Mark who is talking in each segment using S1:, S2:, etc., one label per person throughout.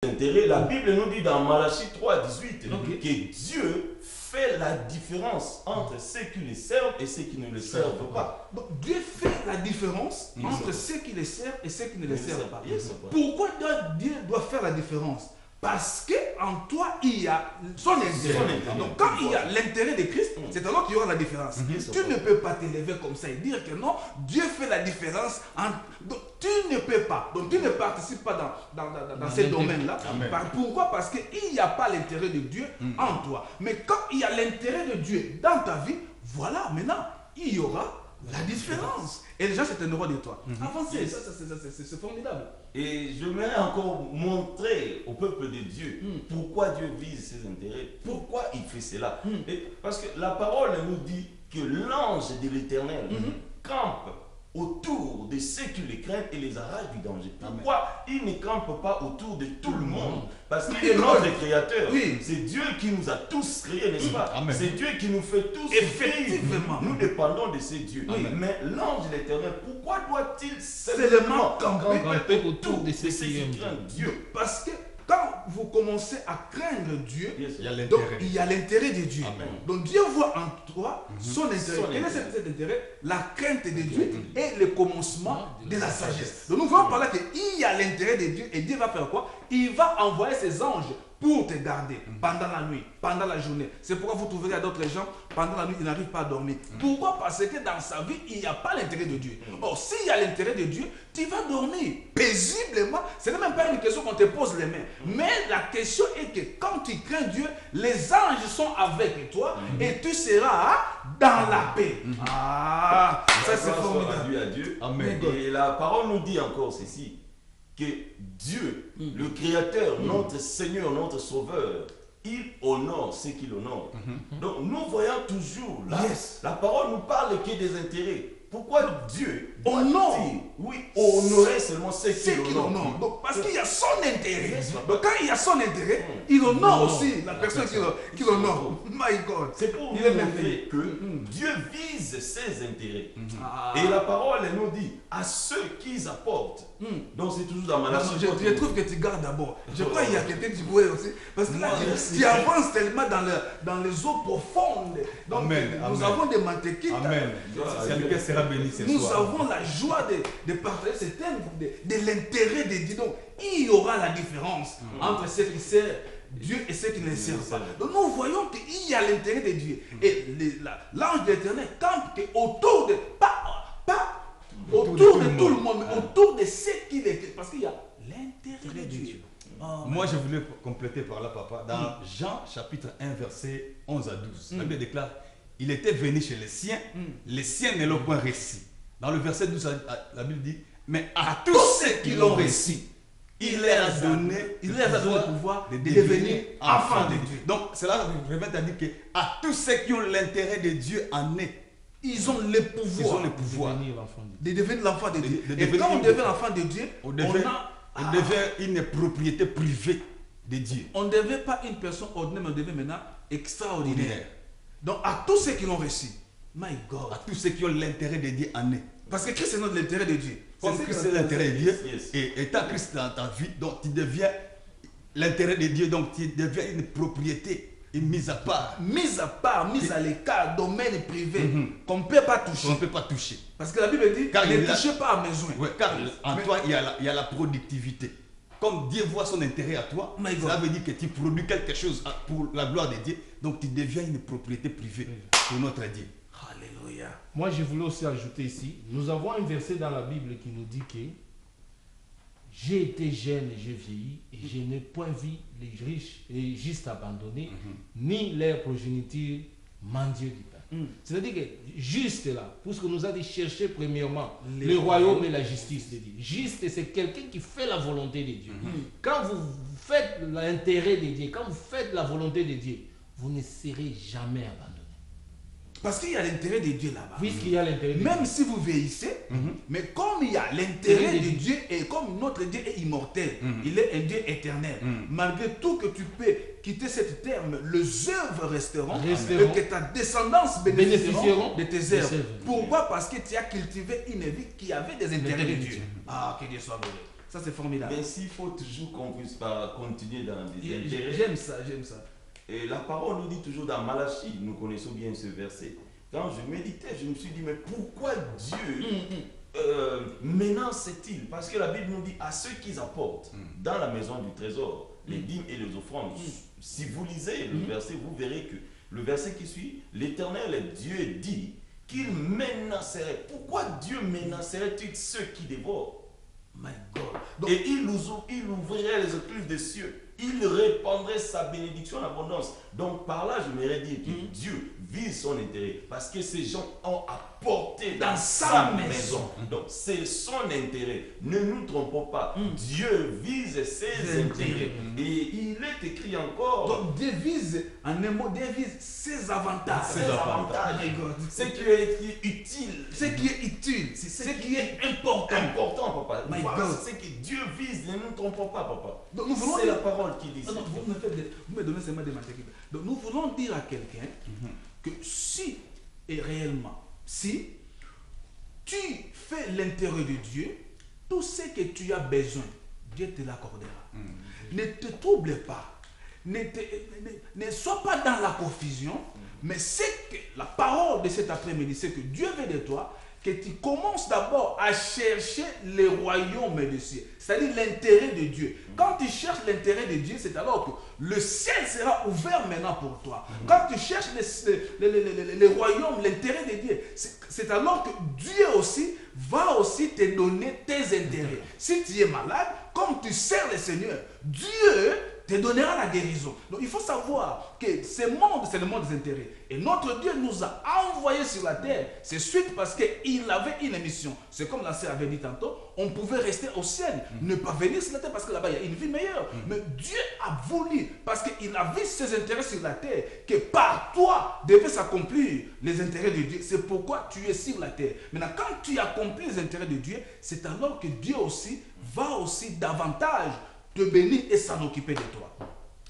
S1: intérêts. La Bible nous dit dans Malachie 3, 18 que Dieu fait la différence entre ceux qui le servent et ceux qui ne le servent pas.
S2: Donc Dieu fait la différence entre ceux qui le servent et ceux qui ne le servent pas. Pourquoi Dieu doit faire la différence? Parce qu'en toi, il y a son intérêt. Donc quand il y a l'intérêt de Christ, c'est alors qu'il y aura la différence. Tu ne peux pas t'élever comme ça et dire que non, Dieu fait la différence. Donc tu ne peux pas. Donc tu ne participes pas dans ces domaines-là. Pourquoi? Parce qu'il n'y a pas l'intérêt de Dieu en toi. Mais quand il y a l'intérêt de Dieu dans ta vie, voilà, maintenant, il y aura la différence. Et les gens s'étonneront de toi. Avancez, c'est formidable.
S1: Et je voudrais encore montrer au peuple de Dieu pourquoi Dieu vise ses intérêts, pourquoi il fait cela. Et parce que la parole nous dit que l'ange de l'Éternel campe autour de ceux qui les craignent et les arrache du danger. Pourquoi il ne campe pas autour de tout le monde? Parce qu'il est notre créateur. C'est Dieu qui nous a tous créés, n'est-ce pas? C'est Dieu qui nous fait tous
S2: effectivement.
S1: Nous dépendons de ces dieux. Mais l'ange de l'Éternel, pourquoi doit-il seulement camper autour de ceux qui craignent Dieu?
S2: Parce que quand vous commencez à craindre Dieu, donc il y a l'intérêt de Dieu. Donc Dieu voit en toi son intérêt. Quel est cet intérêt? La crainte de Dieu et le commencement de la sagesse. Donc nous voyons par là qu'il y a l'intérêt de Dieu et Dieu va faire quoi? Il va envoyer ses anges pour te garder pendant la nuit, pendant la journée. C'est pourquoi vous trouverez à d'autres gens, pendant la nuit, ils n'arrivent pas à dormir. Pourquoi? Parce que dans sa vie, il n'y a pas l'intérêt de Dieu. Or, s'il y a l'intérêt de Dieu, tu vas dormir paisiblement. Ce n'est même pas une question qu'on te pose les mains. Mais la question est que quand tu crains Dieu, les anges sont avec toi et tu seras dans la paix. Ah, ça c'est formidable.
S1: À Dieu. Amen. Et la parole nous dit encore ceci, que Dieu, le Créateur, notre Seigneur, notre Sauveur, il honore ceux qui l'honorent. Donc nous voyons toujours là, la parole nous parle que des intérêts. Pourquoi Dieu honore? Oui, honorer seulement ceux qui l'honorent.
S2: Donc parce qu'il y a son intérêt. Donc quand il y a son intérêt, il honore aussi la personne qui l'honore. My God.
S1: C'est pour nous montrer que Dieu vise ses intérêts. Et la parole nous dit à ceux qui apportent. Donc c'est toujours dans Malachie.
S2: Je trouve que tu gardes d'abord. Je crois qu'il y a quelqu'un qui pourrait aussi. Parce que là, tu avances tellement dans les eaux profondes. Donc nous avons des mantequites.
S3: Amen.
S2: Nous avons la joie de partager ce thème de l'intérêt de Dieu. Donc, il y aura la différence entre ceux qui servent Dieu et ceux qui ne le servent pas. Donc, nous voyons qu'il y a l'intérêt de Dieu. Et l'ange de l'Éternel campe autour de, pas autour de tout le monde, mais autour de ceux qui le servent. Parce qu'il y a l'intérêt de Dieu.
S3: Moi, je voulais compléter par là, papa. Dans Jean chapitre 1, verset 11 à 12, la Bible déclare: il était venu chez les siens ne l'ont point reçu. Dans le verset 12, la Bible dit: mais à tous ceux qui l'ont reçu, il leur a donné le pouvoir de devenir enfants de Dieu. Donc, cela revient à dire que à tous ceux qui ont l'intérêt de Dieu en eux,
S2: ils ont le pouvoir, de devenir l'enfant de Dieu. Et quand on devient l'enfant de Dieu, on
S3: devient une propriété privée de Dieu.
S2: On ne devient pas une personne ordinaire, mais on devient maintenant extraordinaire. Donc à tous ceux qui l'ont reçu, my God,
S3: à tous ceux qui ont l'intérêt de Dieu en eux.
S2: Parce que Christ est notre l'intérêt de Dieu.
S3: Comme Christ est l'intérêt de Dieu, et étant Christ dans ta vie, donc tu deviens l'intérêt de Dieu, donc tu deviens une propriété, une mise à part.
S2: Mise à l'écart, domaine privé, qu'on ne peut pas toucher.
S3: On ne peut pas toucher.
S2: Parce que la Bible dit, ne touchez pas à mes besoins.
S3: Car en toi, il y a la productivité. Comme Dieu voit son intérêt à toi, ça veut dire que tu produis quelque chose pour la gloire de Dieu, donc tu deviens une propriété privée pour notre Dieu.
S2: Alléluia.
S4: Moi, je voulais aussi ajouter ici, nous avons un verset dans la Bible qui nous dit que j'ai été jeune et j'ai vieilli, et je n'ai point vu les riches et justes abandonnés, ni leur progéniture mendier du pain. C'est-à-dire que juste là, puisque nous a dit chercher premièrement le royaume et la justice de Dieu. Juste, c'est quelqu'un qui fait la volonté de Dieu. Quand vous faites l'intérêt de Dieu, quand vous faites la volonté de Dieu, vous ne serez jamais abandonné.
S2: Parce qu'il y a l'intérêt de Dieu là-bas.
S4: Puisqu'il y a l'intérêt de Dieu.
S2: Même si vous vieillissez, mais comme il y a l'intérêt de Dieu, et comme notre Dieu est immortel, il est un Dieu éternel, malgré tout que tu peux quitter cette terme, les œuvres resteront, et que ta descendance bénéficieront de tes œuvres. Pourquoi? Parce que tu as cultivé une vie qui avait des intérêts de Dieu. Ah, que Dieu soit béni. Ça, c'est formidable.
S1: Mais s'il faut toujours qu'on puisse pas continuer dans des intérêts.
S2: J'aime ça, j'aime ça.
S1: Et la parole nous dit toujours dans Malachie, nous connaissons bien ce verset. Quand je méditais, je me suis dit, mais pourquoi Dieu menace-t-il? Parce que la Bible nous dit à ceux qui apportent dans la maison du trésor les dîmes et les offrandes. Si vous lisez le verset, vous verrez que le verset qui suit, l'Éternel Dieu dit qu'il menacerait. Pourquoi Dieu menacerait-il ceux qui dévorent?
S2: My God. Donc,
S1: et il ouvrirait les écluses des cieux. Il répandrait sa bénédiction en abondance. Donc par là, je m'aurais dit que Dieu vise son intérêt. Parce que ces gens ont apporté dans sa maison. Donc c'est son intérêt. Ne nous trompons pas. Dieu vise ses intérêts. Et il est écrit encore.
S2: Donc Dieu vise, en un mot, Dieu vise ses avantages.
S1: Ses avantages. Ce qui est utile.
S2: Ce qui est utile. Ce qui est important.
S1: Important, papa.
S2: My
S1: Voilà,
S2: God.
S1: c'est ce que Dieu vise. Ne nous trompons pas, papa.
S2: Donc, nous voulons
S1: c'est la parole qui dit ça.
S2: Vous me donnez seulement des matériaux. Donc nous voulons dire à quelqu'un que si et réellement, si tu fais l'intérêt de Dieu, tout ce que tu as besoin, Dieu te l'accordera. Ne te trouble pas. Ne sois pas dans la confusion, mais c'est que la parole de cet après-midi, c'est que Dieu veut de toi que tu commences d'abord à chercher le royaume des cieux, c'est-à-dire l'intérêt de Dieu. Quand tu cherches l'intérêt de Dieu, c'est alors que le ciel sera ouvert maintenant pour toi. Quand tu cherches le royaume, l'intérêt de Dieu, c'est alors que Dieu aussi va aussi te donner tes intérêts. Si tu es malade, comme tu sers le Seigneur, Dieu te donnera la guérison. Donc il faut savoir que ce monde, c'est le monde des intérêts. Et notre Dieu nous a envoyés sur la terre. C'est suite parce qu'il avait une mission. C'est comme la sœur avait dit tantôt, on pouvait rester au ciel, ne pas venir sur la terre parce que là-bas il y a une vie meilleure. Mais Dieu a voulu, parce qu'il a vu ses intérêts sur la terre, que par toi devaient s'accomplir les intérêts de Dieu. C'est pourquoi tu es sur la terre. Maintenant, quand tu accomplis les intérêts de Dieu, c'est alors que Dieu aussi va aussi davantage te bénir et s'en occuper de toi.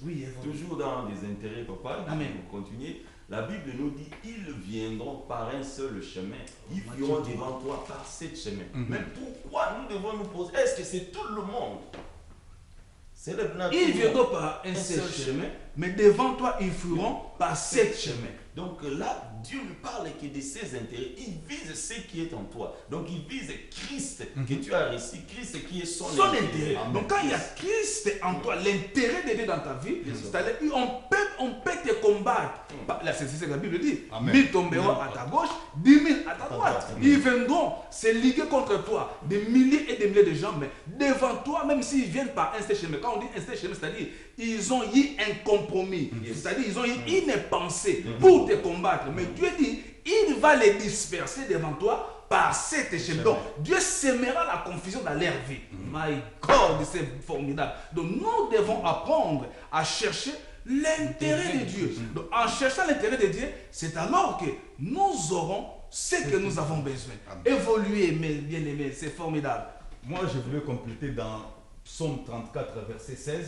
S2: Oui,
S1: toujours dans les intérêts, papa.
S2: Amen.
S1: Pour continuer, la Bible nous dit ils viendront par un seul chemin. Ils viendront devant toi par sept chemins. Mais pourquoi nous devons nous poser? Est-ce que c'est tout le monde?
S2: Ils viendront par un seul chemin, mais devant toi, ils fuiront par sept chemins.
S1: Donc là, Dieu ne parle que de ses intérêts. Il vise ce qui est en toi. Donc il vise Christ que tu as reçu. Christ qui est son intérêt.
S2: Donc quand il y a Christ en toi, l'intérêt de Dieu dans ta vie, c'est-à-dire on peut te combattre. Là, c'est ce que la Bible dit. 1000 tomberont à ta gauche, 10 000 à ta droite. Ils viendront se liguer contre toi, des milliers et des milliers de gens, mais devant toi, même s'ils viennent par un seul chemin. Quand on dit un seul chemin, c'est-à-dire ils ont eu un compromis. C'est-à-dire ils ont eu une pensée pour te combattre. Mais Dieu dit, il va les disperser devant toi par cette chemin. Donc, Dieu sèmera la confusion dans leur vie. My God, c'est formidable. Donc, nous devons apprendre à chercher l'intérêt de Dieu. Donc, en cherchant l'intérêt de Dieu, c'est alors que nous aurons ce que nous avons besoin. Évoluer, mes bien-aimés, c'est formidable.
S3: Moi, je voulais compléter dans Psaume 34, verset 16.